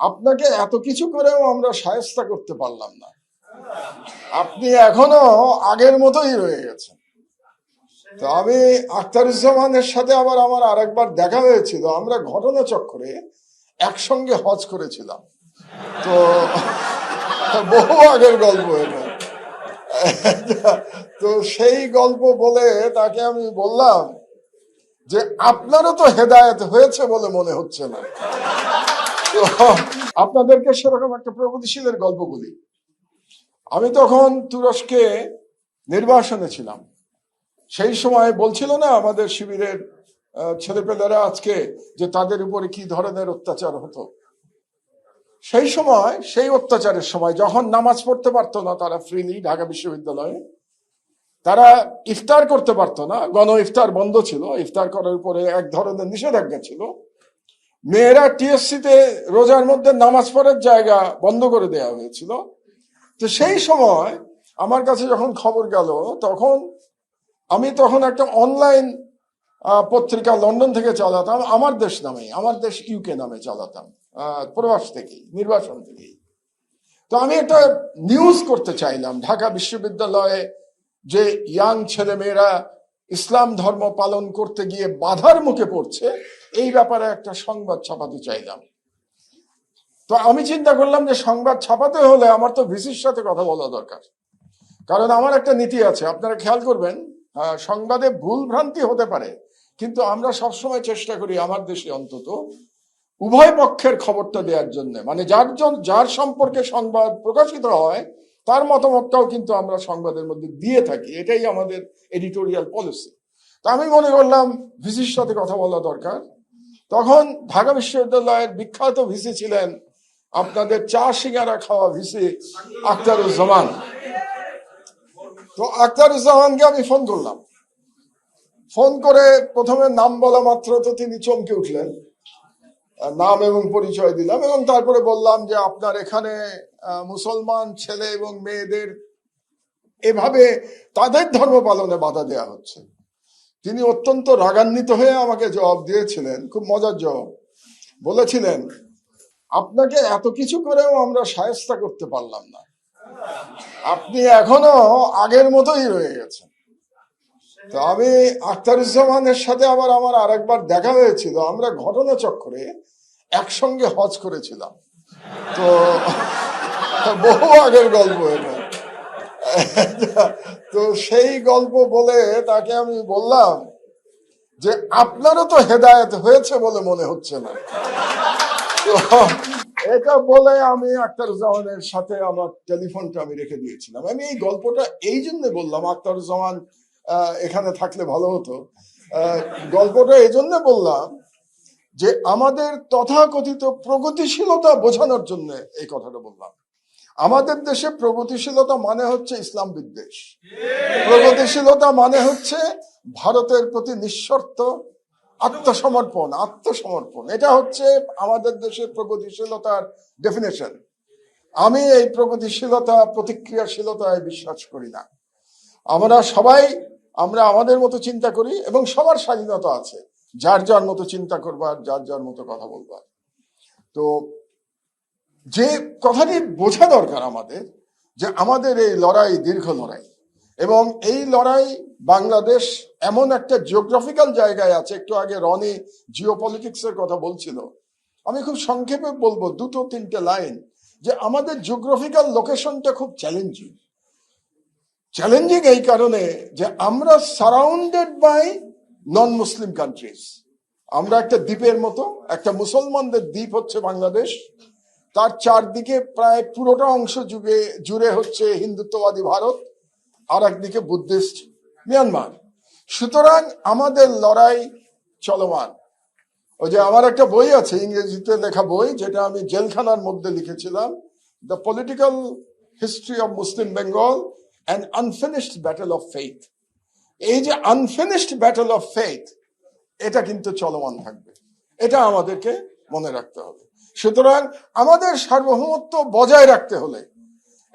আপনাকে এত কিছু করেও আমরা শায়েস্তা করতে পারলাম না। আপনি এখনো আগের মতোই রয়ে গেছেন। তো আমি আখতারুজ্জামানের সাথে আবার আমার আরেকবার দেখা হয়েছিল, আমরা ঘটনাচক্রে একসঙ্গে হজ করেছিলাম। তো বহু আগের গল্প এটা। তো সেই গল্প বলে তাকে আমি বললাম যে আপনারও তো হেদায়েত হয়েছে বলে মনে হচ্ছে না। তো আপনাদেরকে সেরকম একটা প্রগতিশীলের গল্প বলি। আমি তখন তুরস্কে নির্বাসনে ছিলাম। সেই সময় বলছিল না আমাদের শিবিরের ছেলেপেলেরা আজকে যে তাদের উপরে কি ধরনের অত্যাচার হতো। সেই সময়, সেই অত্যাচারের সময় যখন নামাজ পড়তে পারতো না তারা ফ্রিলি ঢাকা বিশ্ববিদ্যালয়ে, তারা ইফতার করতে পারতো না, গণ ইফতার বন্ধ ছিল, ইফতার করার উপরে এক ধরনের নিষেধাজ্ঞা ছিল। মেয়েরা টিএসসিতে রোজার মধ্যে নামাজ পড়ার জায়গা বন্ধ করে দেওয়া হয়েছিল। তো সেই সময় আমার কাছে যখন খবর গেল, আমি তখন একটা অনলাইন পত্রিকা লন্ডন থেকে চালাতাম, আমার দেশ নামে, আমার দেশ ইউকে নামে চালাতাম, প্রবাস থেকেই, নির্বাসন থেকেই। তো আমি একটা নিউজ করতে চাইলাম, ঢাকা বিশ্ববিদ্যালয়ে যে ইয়াং ছেলে মেয়েরা ইসলাম ধর্ম পালন করতে গিয়ে বাধার মুখে পড়ছে, এই ব্যাপারে একটা সংবাদ ছাপাতে চাইলাম। তো আমি চিন্তা করলাম যে সংবাদ ছাপাতে হলে আমার তো ভিসির সাথে কথা বলা দরকার, কারণ আমার একটা নীতি আছে, আপনারা খেয়াল করবেন। সংবাদে ভুল ভ্রান্তি হতে পারে, কিন্তু আমরা সবসময় চেষ্টা করি আমার দেশে অন্তত উভয় পক্ষের খবরটা দেওয়ার জন্য, মানে যার সম্পর্কে সংবাদ প্রকাশিত হয় তার মতামতটাও কিন্তু আমরা সংবাদের মধ্যে দিয়ে থাকি, এটাই আমাদের এডিটোরিয়াল পলিসি। তা আমি মনে করলাম ভিসির সাথে কথা বলা দরকার। তখন ঢাকা বিশ্ববিদ্যালয়ের বিখ্যাত ভিসি ছিলেন আপনাদের চা সিঙ্গারা খাওয়া ভিসি আখতারুজ্জামান। তো আখতারুজ্জামানকে আমি ফোন করলাম। ফোন করে প্রথমে নাম বলা মাত্র তো তিনি চমকে উঠলেন, নাম এবং পরিচয় দিলাম, এবং তারপরে বললাম যে আপনার এখানে মুসলমান ছেলে এবং মেয়েদের এভাবে তাদের ধর্ম পালনে বাধা দেয়া হচ্ছে। তিনি অত্যন্ত রাগান্বিত হয়ে আমাকে জবাব দিয়েছিলেন, খুব মজার জবাব। বলেছিলেন, আপনাকে এত কিছু করেও আমরা শায়েস্তা করতে পারলাম না, আপনি এখনো আগের মতোই রয়ে গেছেন। তো আমি আখতারুজ্জামানের সাথে আবার আমার আরেকবার দেখা হয়েছিল, আমরা ঘটনাচক্রে একসঙ্গে হজ করেছিলাম। তো বহু আগের গল্প এটা। তো সেই গল্প বলে তাকে আমি বললাম যে আপনারও তো হেদায়েত হয়েছে বলে মনে হচ্ছে না। তো এটা বলে আমি আখতারুজ্জামানের সাথে আমার টেলিফোনটা আমি রেখে দিয়েছিলাম। আমি এই গল্পটা এই জন্য বললাম, আখতারুজ্জামান এখানে থাকলে ভালো হতো। গল্পটা এই জন্য বললাম যে আমাদের তথাকথিত প্রগতিশীলতা বোঝানোর জন্য এই কথাটা বললাম। আমাদের দেশে প্রগতিশীলতা মানে হচ্ছে ইসলাম বিদ্বেষ, প্রগতিশীলতা মানে হচ্ছে ভারতের প্রতি নিঃশর্ত আত্মসমর্পণ। এটা হচ্ছে আমাদের দেশের প্রগতিশীলতার ডেফিনেশন। আমি এই প্রগতিশীলতা, প্রতিক্রিয়াশীলতায় বিশ্বাস করি না। আমরা আমাদের মতো চিন্তা করি, এবং সবার স্বাধীনতা আছে যার যার মতো চিন্তা করবার, যার যার মতো কথা বলবার। তো যে কথাটি বোঝা দরকার আমাদের, যে আমাদের এই লড়াই দীর্ঘ লড়াই, এবং এই লড়াই বাংলাদেশ এমন একটা জিওগ্রাফিক্যাল জায়গায় আছে। একটু আগে রনি জিওপলিটিক্সের কথা বলছিল, আমি খুব সংক্ষেপে বলবো দুটো তিনটে লাইন, যে আমাদের জিওগ্রাফিক্যাল লোকেশনটা খুব চ্যালেঞ্জিং এই কারণে যে আমরা surrounded by non Muslim countries. আমরা একটা দ্বীপের মতো, একটা মুসলমানদের দ্বীপ হচ্ছে বাংলাদেশ, তার চারদিকে প্রায় পুরোটা অংশ জুড়ে হচ্ছে হিন্দুত্ববাদী ভারত, আর একদিকে বুদ্ধিস্ট মিয়ানমার। সুতরাং আমাদের লড়াই চলমান। ওই যে আমার একটা বই আছে, ইংরেজিতে লেখা বই, যেটা আমি জেলখানার মধ্যে লিখেছিলাম, the political history of Muslim Bengal and unfinished battle of faith. এই যে আনফিনিশড ব্যাটল অফ ফেইথ, এটা কিন্তু চলমান থাকবে, এটা আমাদেরকে মনে রাখতে হবে। সুতরাং আমাদের সার্বভৌমত্ব বজায় রাখতে হলে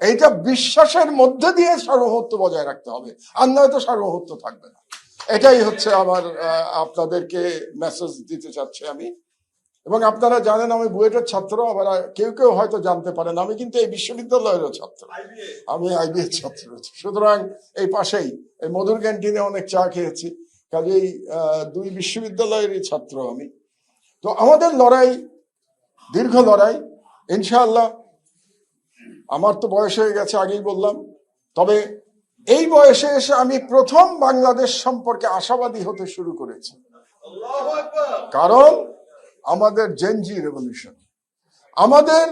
এইটা বিশ্বাসের মধ্যে দিয়ে সার্বভৌমত্ব বজায় রাখতে হবে, আর নয়তো সার্বভৌমত্ব থাকবে না। এটাই হচ্ছে আমার আপনাদেরকে মেসেজ দিতে চাচ্ছি আমি। এবং আপনারা জানেন আমি বুয়েটের ছাত্র, আবার কেউ কেউ হয়তো জানতে পারেন আমি কিন্তু এই বিশ্ববিদ্যালয়েরও ছাত্র, আমি আইবিএর ছাত্র। সুতরাং এই পাশেই এই মধুর ক্যান্টিনে অনেক চা খেয়েছি, কাজেই দুই বিশ্ববিদ্যালয়েরই ছাত্র আমি। তো আমাদের লড়াই দীর্ঘ লড়াই, ইনশাআল্লাহ। আমার তো বয়স হয়ে গেছে, আগেই বললাম, তবে এই বয়সে এসে আমি প্রথম বাংলাদেশ সম্পর্কে আশাবাদী হতে শুরু করেছি, কারণ আমাদের জেনজি রেভলিউশন, আমাদের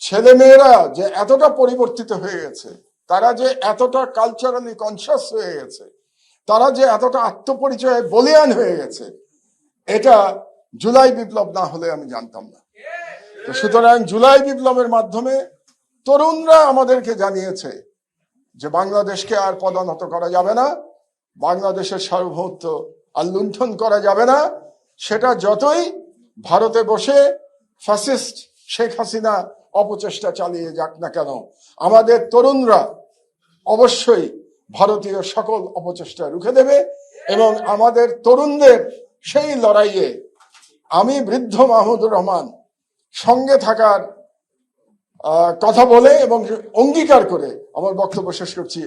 ছেলেমেয়েরা যে এতটা পরিবর্তিত হয়ে গেছে, তারা যে এতটা কালচারালি কনসিয়াস হয়ে গেছে, তারা যে এতটা আত্মপরিচয়ে বলিয়ান হয়ে গেছে, এটা জুলাই বিপ্লব না হলে আমি জানতাম না। তো সুতরাং জুলাই বিপ্লবের মাধ্যমে তরুণরা আমাদেরকে জানিয়েছে যে বাংলাদেশকে আর পদানত করা যাবে না, বাংলাদেশের সার্বভৌমত্ব আর লুণ্ঠন করা যাবে না। সেটা যতই ভারতে বসে ফ্যাসিস্ট শেখ হাসিনা অপচেষ্টা চালিয়ে যাক না কেন, আমাদের তরুণরা অবশ্যই ভারতীয় সকল অপচেষ্টা রুখে দেবে। এবং আমাদের তরুণদের সেই লড়াইয়ে আমি বৃদ্ধ মাহমুদুর রহমান সঙ্গে থাকার কথা বলে এবং অঙ্গীকার করে আমার বক্তব্য শেষ করছি।